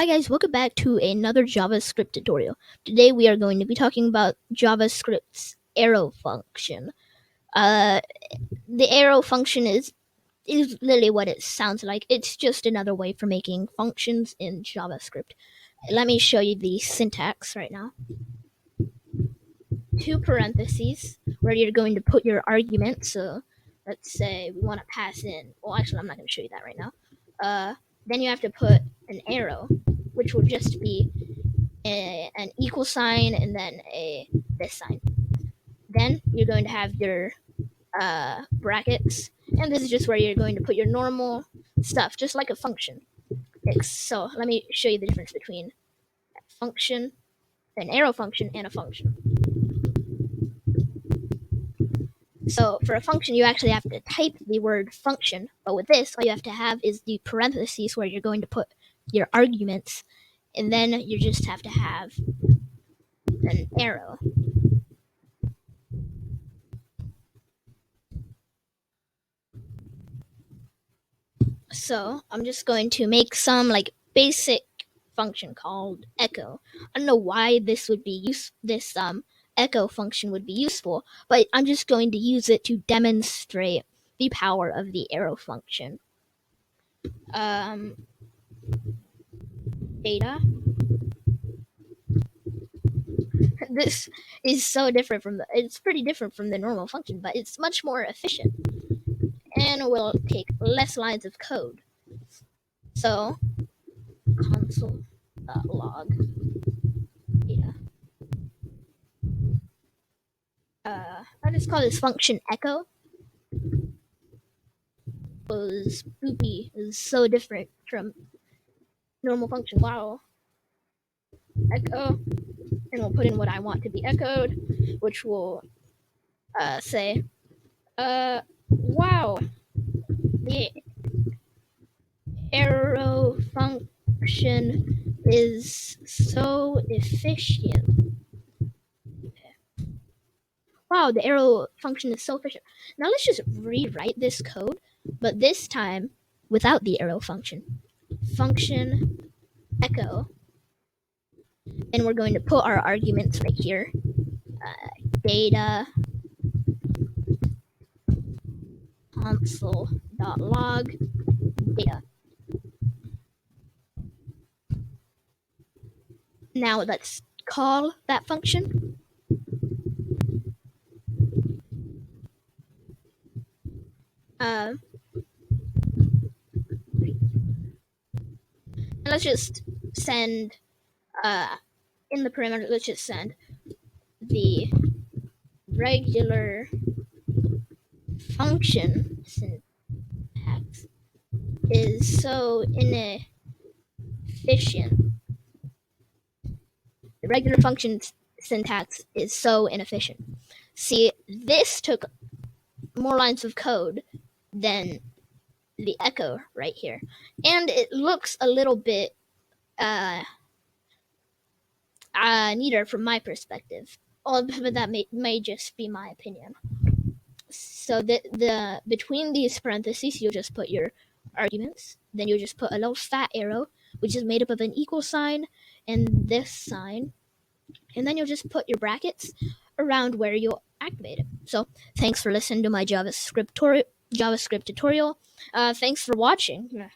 Hi guys, welcome back to another JavaScript tutorial. Today we are going to be talking about JavaScript's arrow function. Uh, the arrow function is literally what it sounds like. It's just another way for making functions in JavaScript. Let me show you the syntax right now. Two parentheses where you're going to put your argument. So let's say we want to pass in. Well, actually, I'm not going to show you that right now. Then you have to put an arrow, which will just be an equal sign and then this sign. Then you're going to have your brackets, and this is just where you're going to put your normal stuff, just like a function. So let me show you the difference between a function, an arrow function, and a function. So for a function, you actually have to type the word function, but with this, all you have to have is the parentheses where you're going to put your arguments, and then you just have to have an arrow. So I'm just going to make some basic function called echo. I don't know why this would be this echo function would be useful, but I'm just going to use it to demonstrate the power of the arrow function. Data. This is so different from it's pretty different from the normal function, but it's much more efficient and will take less lines of code. So console.log data. I just call this function echo. Was boopy is so different from normal function. Wow. Echo, and we'll put in what I want to be echoed, which will say, wow, the arrow function is so efficient. Wow, the arrow function is so efficient. Now let's just rewrite this code, but this time without the arrow function. Function echo, and we're going to put our arguments right here. Data console.log data. Now let's call that function. And let's just send in the parameter, let's just send the regular function syntax is so inefficient. The regular function syntax is so inefficient. See, this took more lines of code than the echo right here, and it looks a little bit neater from my perspective. But that may just be my opinion. So the between these parentheses, you'll just put your arguments. Then you'll just put a little fat arrow, which is made up of an equal sign and this sign. And then you'll just put your brackets around where you'll activate it. So thanks for listening to my JavaScript tutorial. Thanks for watching.